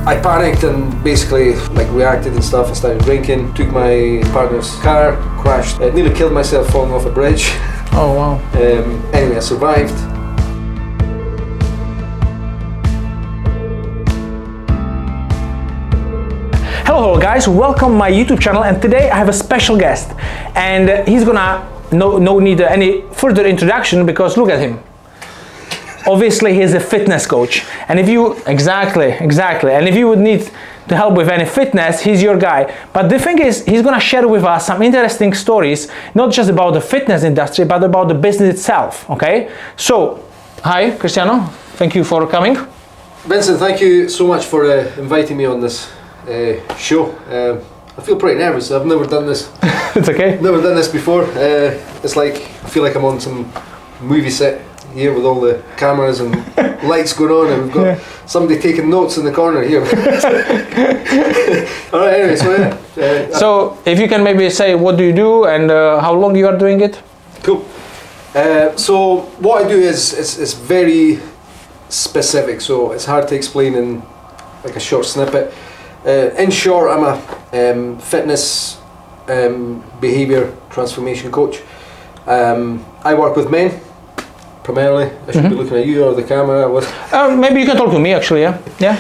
I panicked and basically reacted and stuff. I started drinking, took my partner's car, crashed, nearly killed myself falling off a bridge. Oh wow. Anyway, I survived. Hello guys, welcome my YouTube channel, and today I have a special guest, and he's gonna no need any further introduction because look at him. Obviously he's a fitness coach, and if you exactly and if you would need to help with any fitness, he's your guy. But the thing is, he's gonna share with us some interesting stories, not just about the fitness industry but about the business itself. Okay, so hi Cristiano, thank you for coming. Vincent, thank you so much for inviting me on this show. I feel pretty nervous. I've never done this. It's okay. Never done this before. It's like I feel like I'm on some movie set here with all the cameras and lights going on, and we've got somebody taking notes in the corner here. All right. Anyway, so so if you can maybe say what do you do and how long you are doing it. Cool. So what I do is it's very specific, so it's hard to explain in like a short snippet. In short, I'm a fitness behaviour transformation coach. I work with men primarily. I should be looking at you or the camera. Maybe you can talk to me actually. Yeah.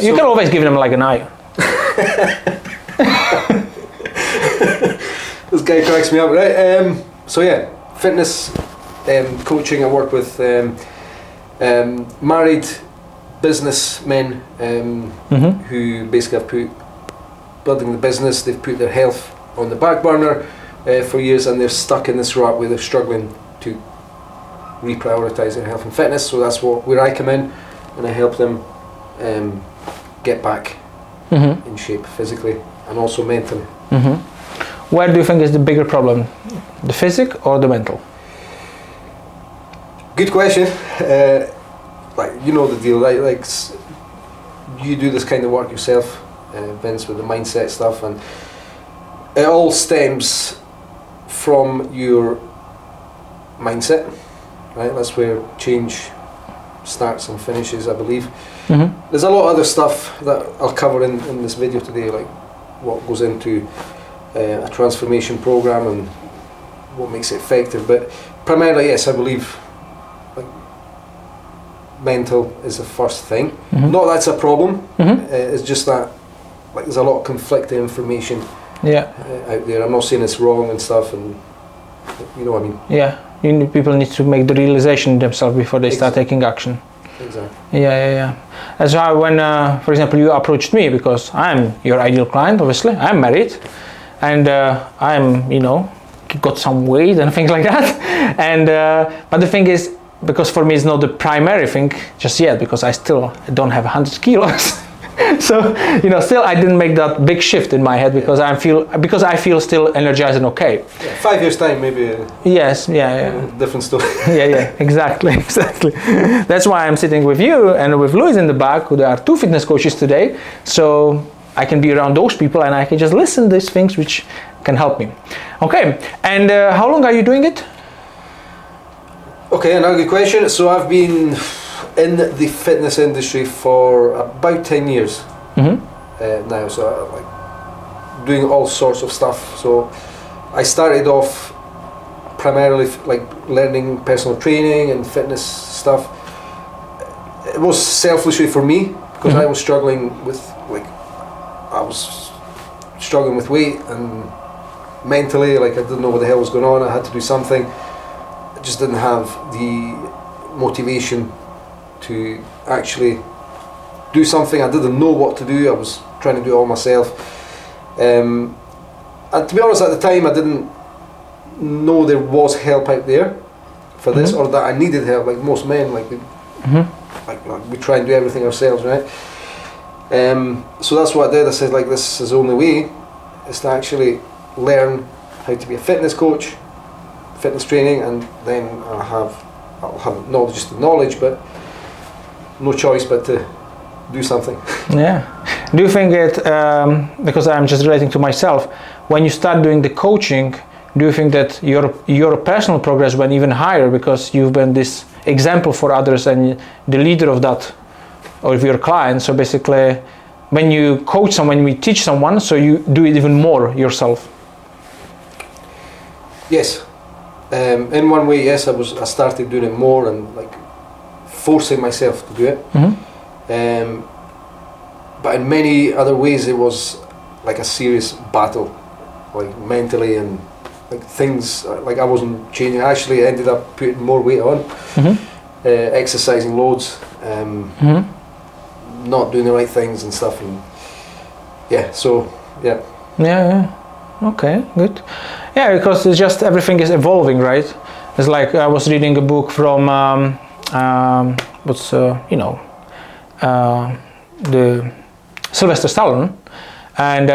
You can always give them like an eye. This guy cracks me up, right? So yeah, fitness coaching. I work with married businessmen who basically have put building the business, they've put their health on the back burner for years, and they're stuck in this rut where they're struggling to reprioritize their health and fitness. So that's where I come in, and I help them get back in shape physically and also mentally. Where do you think is the bigger problem, the physic or the mental? Good question. You know the deal, right? Like you do this kind of work yourself, Vince, with the mindset stuff, and it all stems from your mindset, right? That's where change starts and finishes, I believe. There's a lot of other stuff that I'll cover in this video today, like what goes into a transformation program and what makes it effective. But primarily, yes, I believe mental is the first thing. Not that's a problem. It's just that there's a lot of conflicting information out there. I'm not saying it's wrong and stuff, and you know what I mean. Yeah, people need to make the realization themselves before they start taking action. Exactly. Yeah. That's why when, for example, you approached me because I'm your ideal client. Obviously, I'm married, and I'm got some weight and things like that. And but the thing is, because for me it's not the primary thing just yet, because I still don't have 100 kilos. So still I didn't make that big shift in my head because I feel still energized and okay. 5 years time maybe. Yes. Different story. Yeah. Exactly. That's why I'm sitting with you and with Luis in the back, who there are two fitness coaches today. So I can be around those people and I can just listen to these things which can help me. Okay. And how long are you doing it? Okay, another good question. So I've been in the fitness industry for about 10 years now, so doing all sorts of stuff. So I started off primarily learning personal training and fitness stuff. It was selfishly for me because I was struggling with weight and mentally, I didn't know what the hell was going on. I had to do something. I just didn't have the motivation to actually do something. I didn't know what to do. I was trying to do it all myself. And to be honest, at the time I didn't know there was help out there for this, or that I needed help. Like most men, we try and do everything ourselves, right? So that's what I did. I said, this is the only way, is to actually learn how to be a fitness coach, fitness training, and then I'll have not just the knowledge, but no choice but to do something. Yeah. Do you think it, because I'm just relating to myself, when you start doing the coaching, do you think that your personal progress went even higher because you've been this example for others and the leader of that or if you're a client. So basically, when you coach someone, when you teach someone, so you do it even more yourself. Yes, in one way, yes. I started doing it more and like forcing myself to do it. But in many other ways, it was like a serious battle, like mentally and like things like I wasn't changing. I actually ended up putting more weight on, exercising loads, not doing the right things and stuff, and okay, good. Yeah, because it's just everything is evolving, right? It's like I was reading a book from the Sylvester Stallone, and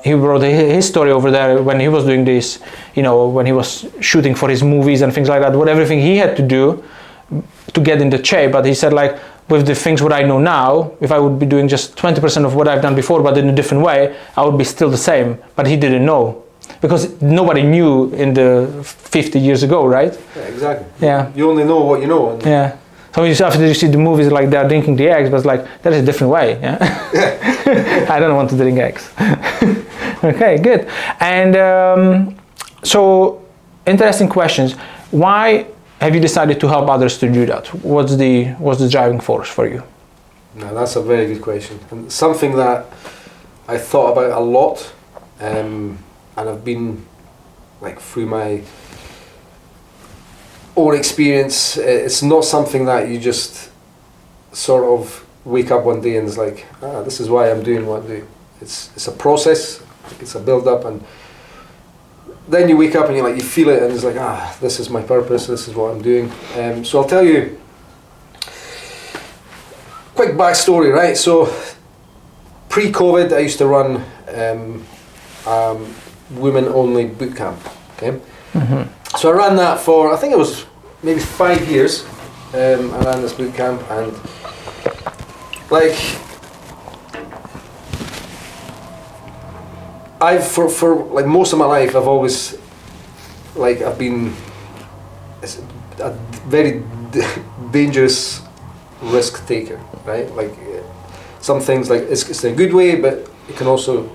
he wrote his story over there when he was doing this, when he was shooting for his movies and things like that, what everything he had to do to get into shape. But he said, like, with the things what I know now, if I would be doing just 20% of what I've done before but in a different way, I would be still the same. But he didn't know, because nobody knew in the 50 years ago, right? Yeah, exactly. Yeah. You only know what you know. And yeah. So after you see the movies, like they're drinking the eggs, but it's like, that is a different way, yeah? I don't want to drink eggs. Okay, good. And so, interesting questions. Why have you decided to help others to do that? What's the driving force for you? No, that's a very good question. And something that I thought about a lot, and I've been, like, through my own experience, it's not something that you just sort of wake up one day and it's like, this is why I'm doing what I do. It's a process, it's a build up, and then you wake up and you feel it and it's like, this is my purpose, this is what I'm doing. So I'll tell you quick backstory, right? So pre-COVID I used to run women only boot camp, okay? So I ran that for, I think it was maybe 5 years. I ran this boot camp, and like for like most of my life I've always I've been a very dangerous risk taker, right? Like some things, like it's in a good way, but it can also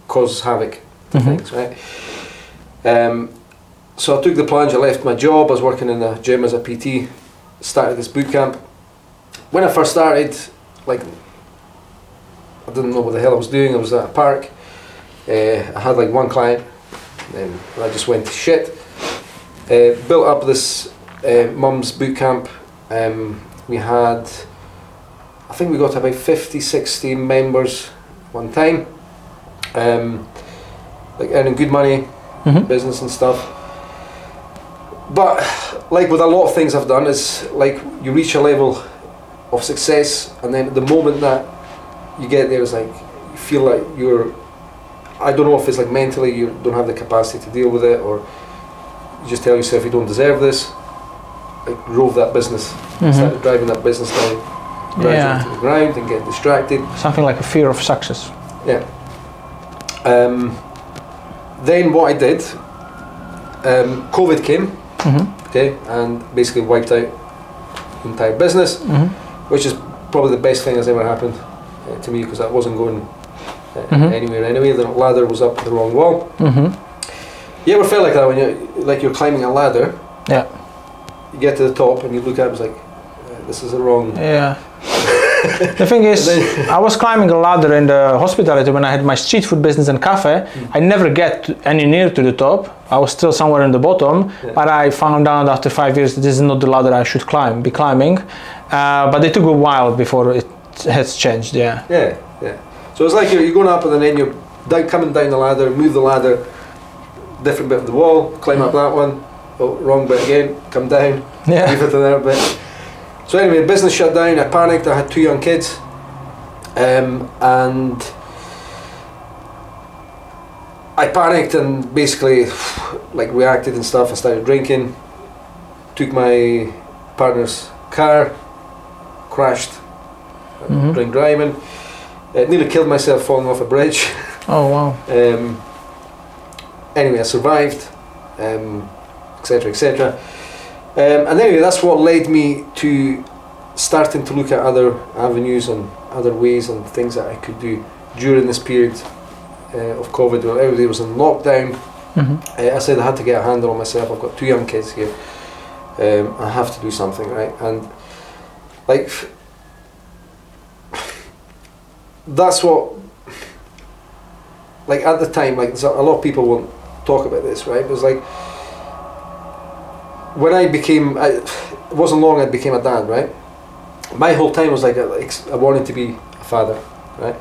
cause havoc to things, right? So I took the plunge, I left my job, I was working in a gym as a PT, started this boot camp. When I first started, I didn't know what the hell I was doing. I was at a park, I had one client, then I just went to shit. Built up this mum's boot camp. We had, I think we got about 50, 60 members one time, earning good money, business and stuff. But with a lot of things I've done, is you reach a level of success, and then the moment that you get there, is you feel like I don't know if it's mentally you don't have the capacity to deal with it, or you just tell yourself you don't deserve this. Drove that business, started driving that business down, gradually to the ground and get distracted. Something like a fear of success. Yeah. Then what I did, COVID came, okay, and basically wiped out the entire business, which is probably the best thing that's ever happened to me, because I wasn't going anywhere anyway. The ladder was up the wrong wall. You ever felt like that when you're climbing a ladder? Yeah. You get to the top and you look up, it's this is the wrong. Yeah. The thing is, I was climbing a ladder in the hospitality when I had my street food business and cafe. I never get any near to the top. I was still somewhere in the bottom, but I found out after 5 years that this is not the ladder I should be climbing. But it took a while before it has changed. Yeah. So it's you're going up, and then you're coming down the ladder, move the ladder, different bit of the wall, climb up that one, wrong bit again, come down, move it to that bit. So anyway, business shut down, I panicked, I had 2 young kids, and I panicked and basically reacted and stuff. I started drinking, took my partner's car, crashed, drink driving, nearly killed myself falling off a bridge. Oh wow. Anyway, I survived, etc, etc. And anyway, that's what led me to starting to look at other avenues and other ways and things that I could do during this period of COVID, where everybody was in lockdown. I said I had to get a handle on myself. I've got 2 young kids here. I have to do something, right? And like, that's what, like at the time, like a lot of people won't talk about this, right? It was like, when it wasn't long I became a dad, right? My whole time was like I wanted to be a father, right?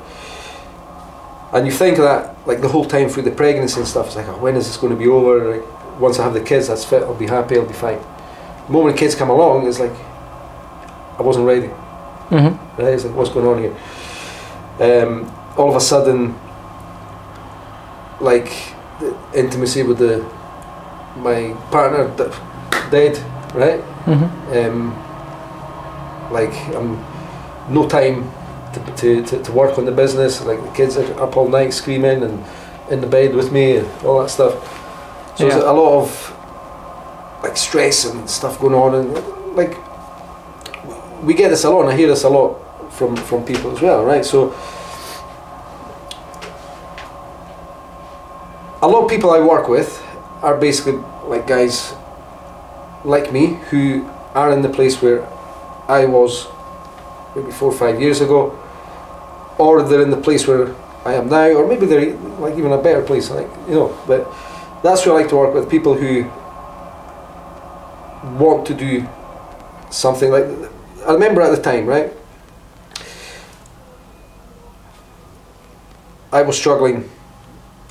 And you think that like the whole time through the pregnancy and stuff, it's like, oh, when is this going to be over? Like, once I have the kids, that's fit, I'll be happy, I'll be fine. The moment the kids come along, it's like, I wasn't ready. Right? It's like, what's going on here? All of a sudden, like, the intimacy with my partner dead, right? Like, no time to work on the business. Like, the kids are up all night screaming and in the bed with me and all that stuff. So there's a lot of like stress and stuff going on, and like we get this a lot, and I hear this a lot from people as well, right? So a lot of people I work with are basically like guys like me who are in the place where I was maybe 4 or 5 years ago, or they're in the place where I am now, or maybe they're like even a better place, like, you know. But that's where I like to work with, people who want to do something. Like, I remember at the time, right, I was struggling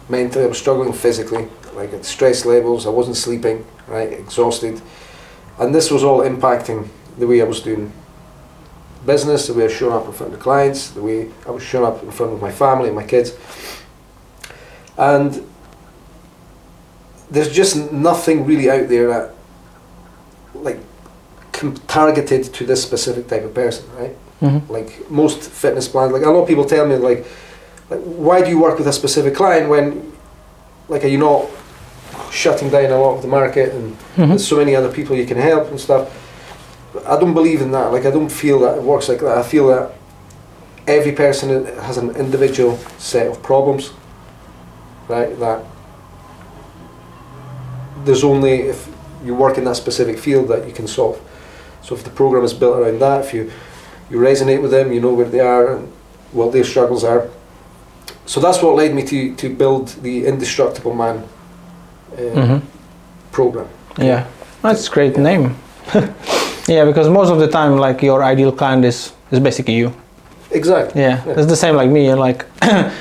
mentally, I was struggling physically, like at stress levels, I wasn't sleeping, right, exhausted, and this was all impacting the way I was doing business, the way I was showing up in front of the clients, the way I was showing up in front of my family and my kids. And there's just nothing really out there that like targeted to this specific type of person, right? Like most fitness plans, like a lot of people tell me like why do you work with a specific client when, like, are you not shutting down a lot of the market and there's so many other people you can help and stuff? I don't believe in that. Like, I don't feel that it works like that. I feel that every person has an individual set of problems, right? That there's only if you work in that specific field that you can solve. So if the program is built around that, if you resonate with them, you know where they are and what their struggles are. So that's what led me to build the Indestructible Man program. Yeah, that's a great name. Yeah, because most of the time, like, your ideal client is basically you. Exactly. Yeah, it's the same like me. Like, a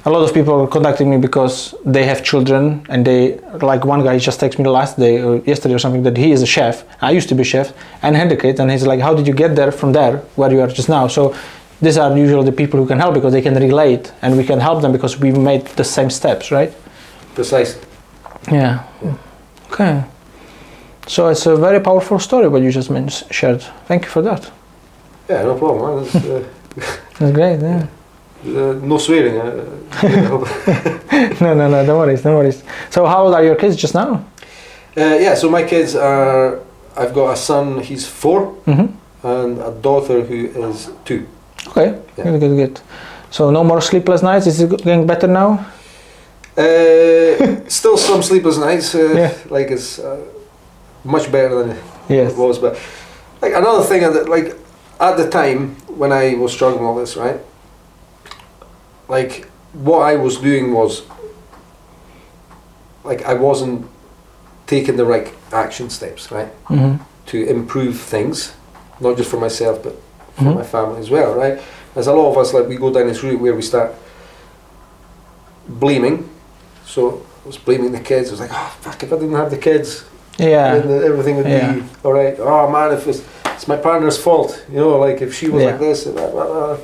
lot of people are contacting me because they have children, and they, like, one guy just texted me the last day or yesterday or something that he is a chef. I used to be a chef and had a kid, and he's like, how did you get there from there where you are just now? So these are usually the people who can help because they can relate, and we can help them because we made the same steps, right? Precisely. Yeah. Okay. So it's a very powerful story what you just shared. Thank you for that. Yeah, no problem, man. That's great, yeah. No swearing. No, no worries. So how old are your kids just now? Yeah, so my kids are, I've got a son, he's 4, and a daughter who is 2. Okay, yeah. Good. So no more sleepless nights? Is it getting better now? Still some sleepless nights. Like, it's much better than it was. But like another thing, like at the time when I was struggling with all this, right? Like, what I was doing was, like, I wasn't taking the right action steps, right? To improve things, not just for myself, but for my family as well, right? There's a lot of us, like, we go down this route where we start blaming. So I was blaming the kids. I was like, oh, fuck, if I didn't have the kids, then everything would be all right. Oh man, if it's my partner's fault, you know, like if she was like this, blah, blah, blah.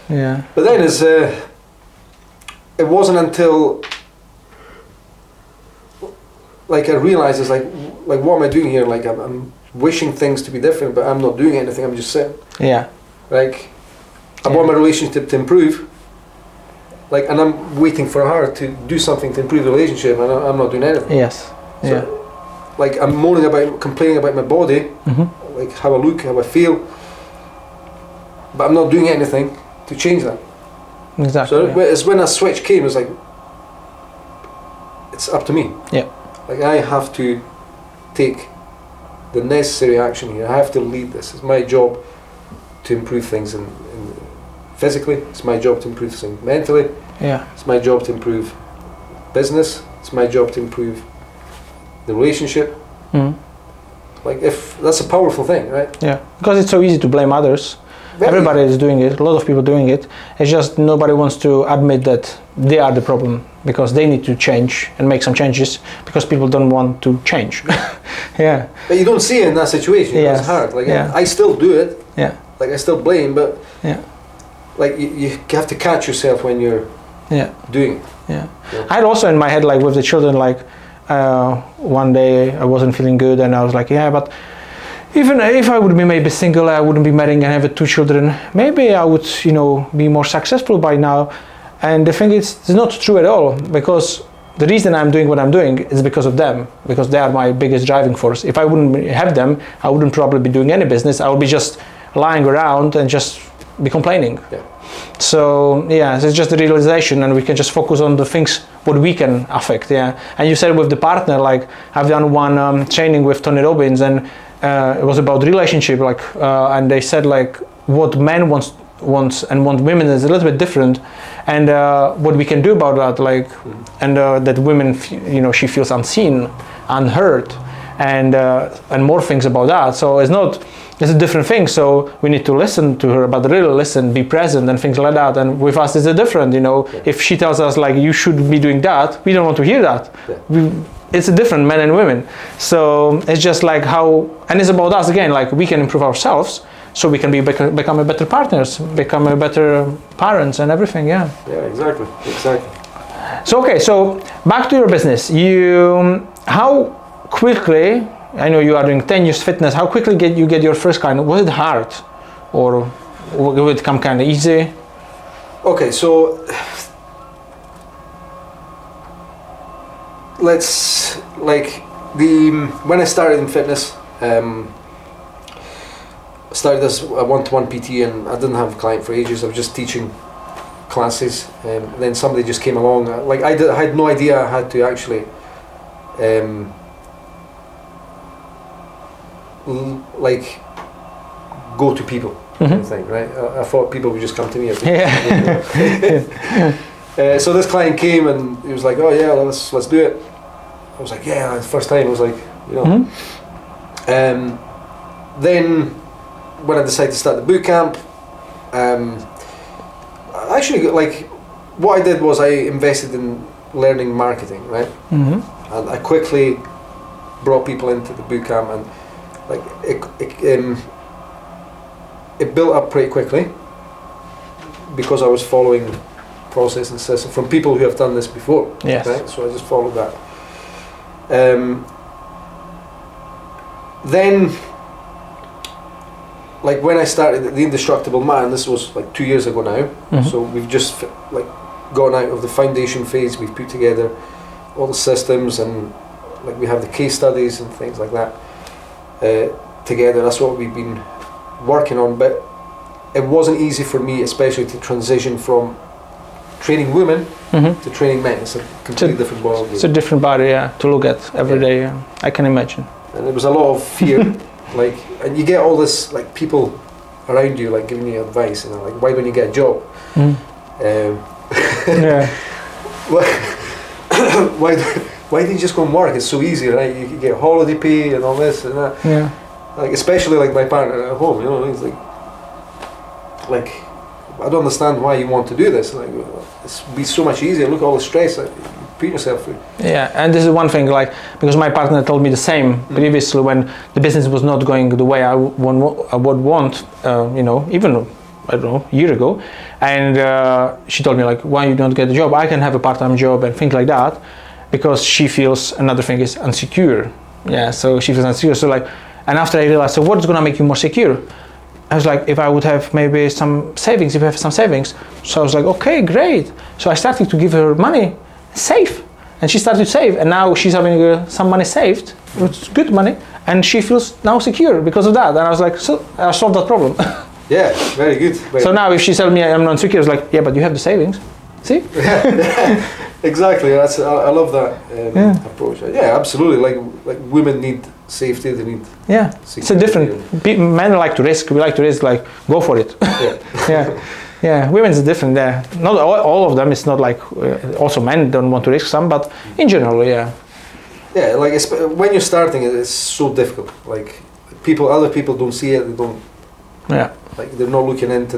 Yeah. But then it wasn't until like I realized, it's like what am I doing here? Like I'm wishing things to be different, but I'm not doing anything. I'm just sitting. Yeah. Like I want my relationship to improve. Like, and I'm waiting for her to do something to improve the relationship, and I'm not doing anything. Yes. So, like, I'm complaining about my body, like how I look, how I feel, but I'm not doing anything to change that. Exactly. So it's when a switch came, it's like, it's up to me. Yeah. Like I have to take the necessary action here. I have to lead this. It's my job to improve things in physically. It's my job to improve things mentally. Yeah. It's my job to improve business. It's my job to improve the relationship. Mm. Like if that's a powerful thing, right? Yeah. Because it's so easy to blame others. Everybody is doing it. A lot of people doing it. It's just nobody wants to admit that they are the problem, because they need to change and make some changes, because people don't want to change. Yeah. But you don't see it in that situation. Yes. It's hard. Like Yeah. I still do it. Yeah. Like I still blame, but Yeah. like you have to catch yourself when you're Yeah. doing it. Yeah. Yeah. I had also in my head, like with the children, like one day I wasn't feeling good, and I was like, yeah, but even if I would be maybe single, I wouldn't be marrying and have 2 children, maybe I would, you know, be more successful by now. And the thing is, it's not true at all, because the reason I'm doing what I'm doing is because of them, because they are my biggest driving force. If I wouldn't have them, I wouldn't probably be doing any business. I would be just lying around and just be complaining. Yeah. So yeah, it's just the realization, and we can just focus on the things what we can affect. Yeah. And you said with the partner, like I've done one training with Tony Robbins, and it was about relationship, like and they said like what men wants and want women is a little bit different, and what we can do about that, like and that women you know, she feels unseen, unheard, and more things about that. So it's a different thing. So we need to listen to her, but really listen, be present, and things like that. And with us, it's a different, you know. Yeah. If she tells us like you should be doing that, we don't want to hear that. Yeah. It's a different, men and women. So it's just like how, and it's about us again. Like we can improve ourselves, so we can become a better partners, become a better parents, and everything. Yeah. Yeah, exactly. So okay, so back to your business. How quickly? I know you are doing 10 years fitness. How quickly you get your first client? Was it hard, or would it come kind of easy? Okay, so let's when I started in fitness, started as a one-to-one PT, and I didn't have a client for ages. I was just teaching classes, and then somebody just came along. Like I had no idea I had to actually like go to people. Kind of thing, right? I thought people would just come to me. Yeah. So this client came and he was like, "Oh yeah, let's do it." I was like, "Yeah." The first time I was like, you know. Then when I decided to start the boot camp, actually, like what I did was I invested in learning marketing, right? And I quickly brought people into the boot camp, and like it built up pretty quickly because I was following process and system from people who have done this before. Yes. Right? So I just followed that. Then, like when I started the Indestructible Man, this was like 2 years ago now. So we've just like gone out of the foundation phase. We've put together all the systems, and like we have the case studies and things like that together. That's what we've been working on, but it wasn't easy for me, especially to transition from training women to training men. It's a completely different world. It's a different body, yeah, to look at every day. Yeah. I can imagine. And there was a lot of fear, like, and you get all this like people around you like giving you advice, and like, why don't you get a job? Yeah. Why didn't you just go and work? It's so easy, right? You can get holiday pay and all this and that. Yeah. Like especially like my partner at home, you know, he's like I don't understand why you want to do this. Like it's be so much easier. Look at all the stress that you put yourself through. Yeah, and this is one thing, like because my partner told me the same previously when the business was not going the way I would want, you know, even I don't know, a year ago, and she told me like, why you don't get a job? I can have a part-time job and things like that, because she feels another thing is insecure. Yeah, so she feels insecure. So like, and after I realized, so what's gonna make you more secure? I was like, if I would have maybe some savings, if I have some savings. So I was like, okay, great. So I started to give her money, save. And she started to save. And now she's having some money saved, which is good money. And she feels now secure because of that. And I was like, so I solved that problem. Yeah, very good. So now if she tells me I'm non-secure, it's like, yeah, but you have the savings. See? Yeah, exactly. I love that approach. Yeah, absolutely. Like women need safety. They need. Yeah, it's a different. Men like to risk. We like to risk. Like go for it. Yeah. Yeah. Women's different. Yeah, not all of them. It's not like also men don't want to risk some, but in general, yeah. Yeah, like when you're starting, it's so difficult. Like other people don't see it. They don't. Yeah. Like they're not looking into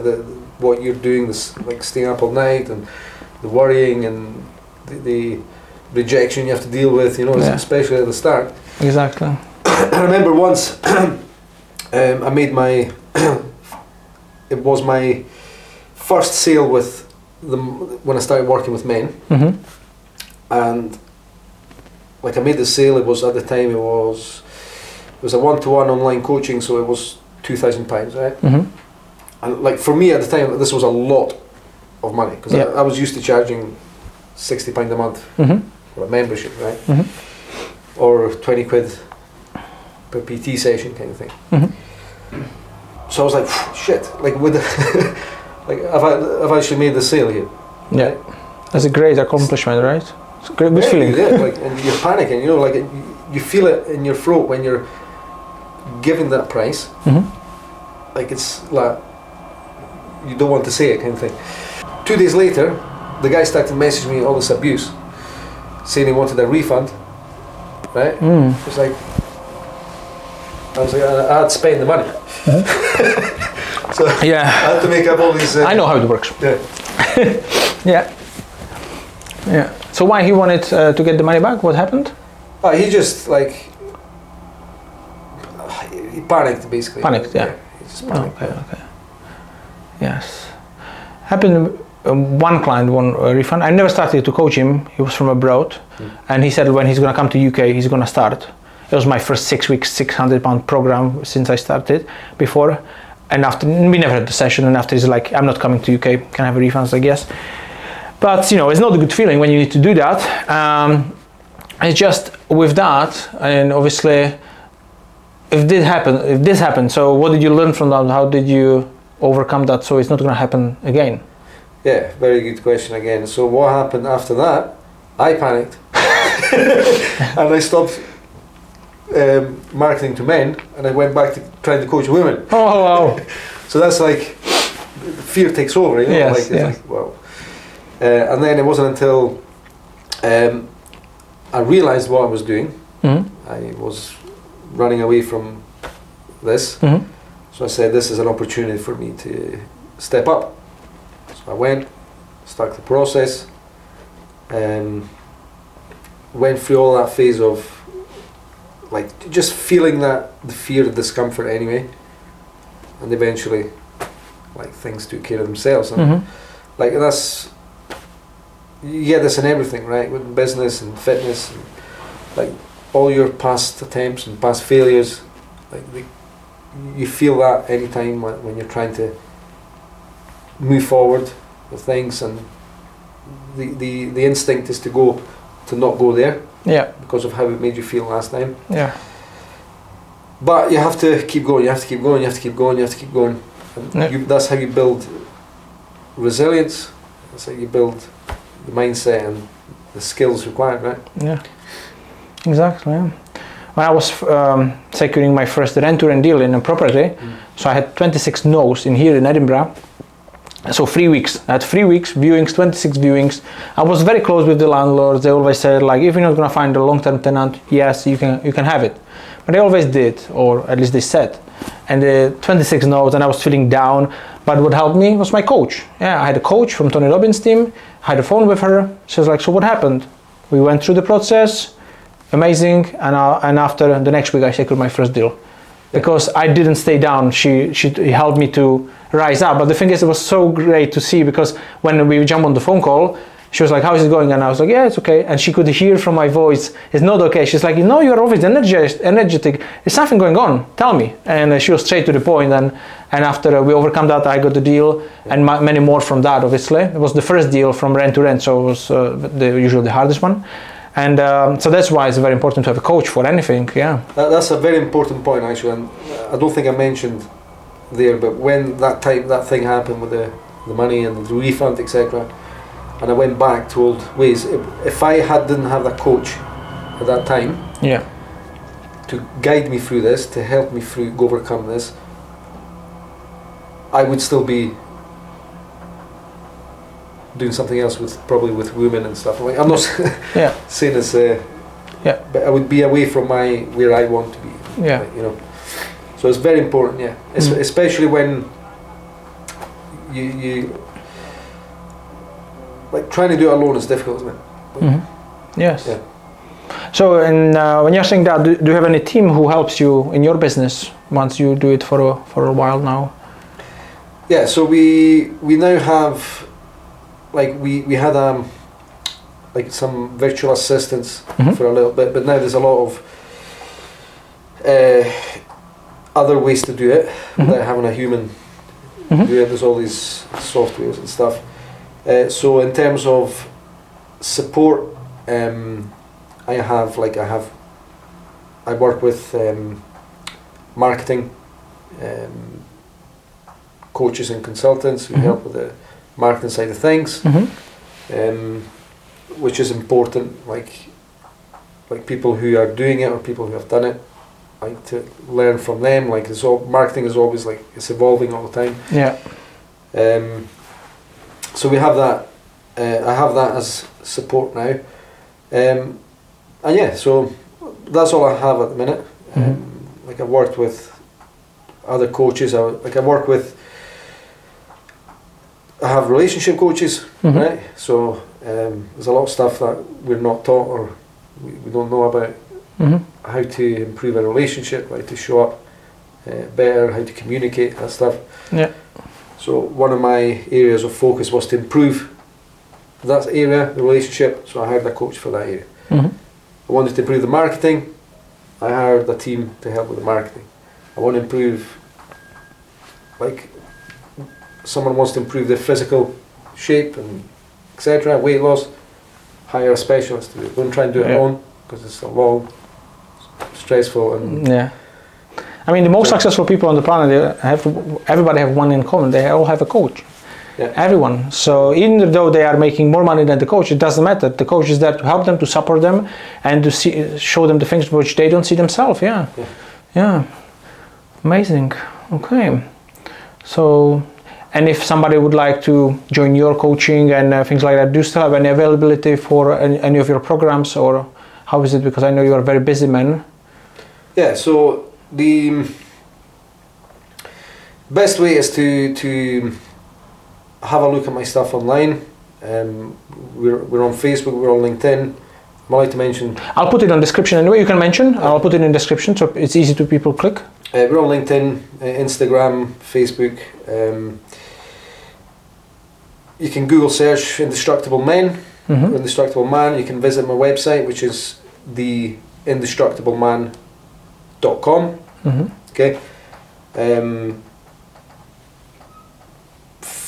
what you're doing. This like staying up all night and the worrying and the rejection you have to deal with. You know, especially at the start. Exactly. I remember once I made my. It was my first sale with them when I started working with men, and like I made the sale. It was at the time it was a 1-to-1 online coaching, so it was £2,000, right? And like for me at the time, this was a lot of money because I was used to charging £60 a month for a membership, right? Or 20 quid per PT session kind of thing. So I was like, shit, like with like I've actually made the sale here. Yeah, right? That's a great accomplishment, right? It's a good feeling. Yeah, like, and you're panicking, you know, like you feel it in your throat when you're giving that price. Like it's like you don't want to say it kind of thing. 2 days later, the guy started messaging me all this abuse, saying he wanted a refund. Right? It's like I was like, I had spent the money. So I had to make up all these. I know how it works. Yeah. Yeah. So why he wanted to get the money back? What happened? He just like he panicked basically. Panicked, yeah. He just panicked. Okay. Yes. Happened. One client won a refund. I never started to coach him. He was from abroad, and he said when he's gonna come to UK, he's gonna start. It was my first 6 weeks, £600 program since I started before, and after we never had the session. And after he's like, I'm not coming to UK. Can I have a refund? I guess. But you know, it's not a good feeling when you need to do that. It's just with that, and obviously, if this happened, so what did you learn from that? How did you overcome that so it's not gonna happen again? Yeah, very good question again. So what happened after that? I panicked and I stopped marketing to men, and I went back to trying to coach women. Oh wow! So that's like fear takes over, you know. Yes, like wow. And then it wasn't until I realized what I was doing. I was running away from this. So I said, this is an opportunity for me to step up. So I went, started the process, went through all that phase of like just feeling that the fear, the discomfort anyway, and eventually like things took care of themselves. And like you get this in everything, right? With business and fitness, and like all your past attempts and past failures, like you feel that anytime when you're trying to move forward with things, and the instinct is to not go there, because of how it made you feel last time. But you have to keep going, you have to keep going, you have to keep going, you have to keep going. And that's how you build resilience, that's how you build the mindset and the skills required, right? Exactly. When I was securing my first rent-to-rent deal in a property, so I had 26 no's here in Edinburgh. So 3 weeks. I had 3 weeks viewings, 26 viewings. I was very close with the landlords. They always said, like, if you're not gonna find a long-term tenant, yes, you can have it. But they always did, or at least they said. And the 26 no's, and I was feeling down. But what helped me was my coach. I had a coach from Tony Robbins' team. I had a phone with her. She was like, so what happened? We went through the process. Amazing. And after the next week, I secured my first deal. Because I didn't stay down. She helped me to rise up. But the thing is, it was so great to see, because when we jumped on the phone call, she was like, how is it going? And I was like, yeah, it's okay. And she could hear from my voice, it's not okay. She's like, you're always energetic. There's something going on. Tell me. And she was straight to the point. And after we overcome that, I got the deal, and many more from that, obviously. It was the first deal from rent to rent, so it was usually the hardest one. And so that's why it's very important to have a coach for anything. That's a very important point, actually. And I don't think I mentioned there. But when that thing happened with the money and the refund, etc., and I went back to old ways. If I didn't have that coach at that time, to guide me through this, to help me through overcome this, I would still be doing something else probably with women and stuff. Like, I'm not saying this, but I would be away from where I want to be. Like, so it's very important. Especially when you like trying to do it alone is difficult, isn't it? Like, yes. Yeah. So, when you're saying that, do you have any team who helps you in your business once you do it for a while now? Yeah. So we now have, like we had like some virtual assistants for a little bit, but now there's a lot of other ways to do it without having a human do it. There's all these softwares and stuff. So in terms of support, I work with marketing coaches and consultants who help with the marketing side of things, which is important. Like people who are doing it or people who have done it, like to learn from them. Like marketing is always like it's evolving all the time. Yeah. So we have that. I have that as support now, and so that's all I have at the minute. Like I've worked with other coaches. I have relationship coaches, right? So there's a lot of stuff that we're not taught or we don't know about. How to improve a relationship, how to show up better, how to communicate, that stuff. Yeah. So one of my areas of focus was to improve that area, the relationship. So I hired a coach for that area. I wanted to improve the marketing. I hired a team to help with the marketing. I want to improve, like someone wants to improve their physical shape and etc. weight loss. Hire a specialist to do it. Don't try and do it alone because it's a long, stressful and I mean, the most successful people on the planet, everybody have one in common. They all have a coach. Everyone. So even though they are making more money than the coach, it doesn't matter. The coach is there to help them, to support them, and to show them the things which they don't see themselves. Yeah. Amazing. Okay. So, and if somebody would like to join your coaching and things like that, do you still have any availability for any of your programs, or how is it? Because I know you are a very busy man. Yeah. So the best way is to have a look at my stuff online. We're on Facebook, we're on LinkedIn. I'd like to mention. I'll put it on description anyway. You can mention. I'll put it in description so it's easy to people click. We're on LinkedIn, Instagram, Facebook. You can Google search Indestructible Men, Indestructible Man. You can visit my website, which is theindestructibleman.com. Okay. /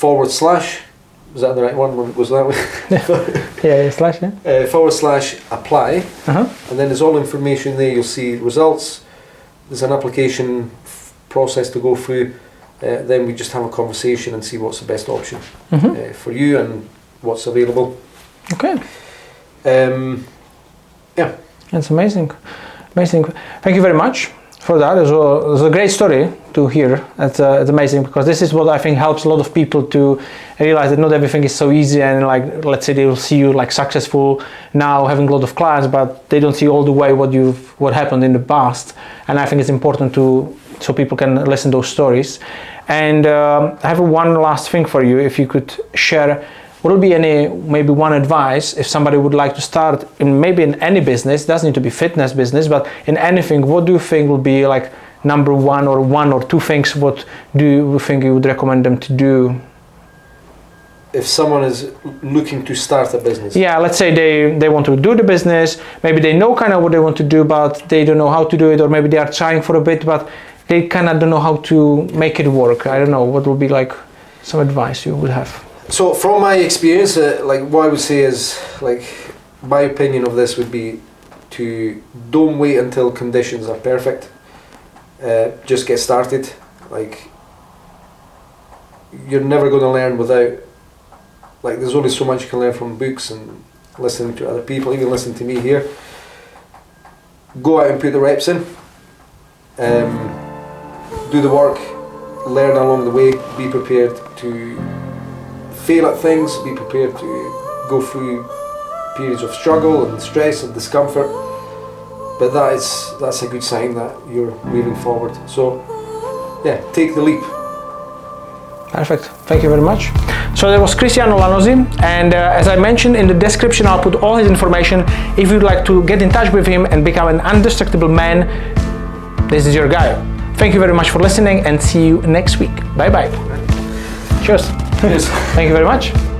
was that the right one? Was that slash / apply, and then there's all information there. You'll see results. There's an application process to go through. Then we just have a conversation and see what's the best option for you and what's available. Okay. That's amazing. Thank you very much for that. It was a great story to hear. It's amazing because this is what I think helps a lot of people to realize that not everything is so easy, and like let's say they will see you like successful now, having a lot of clients, but they don't see all the way what happened in the past. And I think it's important so people can listen to those stories. And I have one last thing for you. If you could share, what will be maybe one advice if somebody would like to start in any business? It doesn't need to be fitness business, but in anything, what do you think will be like number one or two things? What do you think you would recommend them to do? If someone is looking to start a business. Yeah, let's say they want to do the business. Maybe they know kind of what they want to do, but they don't know how to do it, or maybe they are trying for a bit, but they kind of don't know how to make it work. I don't know. What would be like some advice you would have? So from my experience, like what I would say is, like my opinion of this would be to don't wait until conditions are perfect. Just get started. Like you're never going to learn without, like, there's only so much you can learn from books and listening to other people, even listening to me here. Go out and put the reps in, do the work, learn along the way, be prepared to fail at things, be prepared to go through periods of struggle and stress and discomfort, but that's a good sign that you're moving forward. So yeah, take the leap. Perfect, thank you very much. So that was Cristiano Iannozzi, and as I mentioned in the description, I'll put all his information. If you'd like to get in touch with him and become an indestructible man, this is your guy. Thank you very much for listening, and see you next week. Bye bye. Cheers. Cheers. Thank you very much.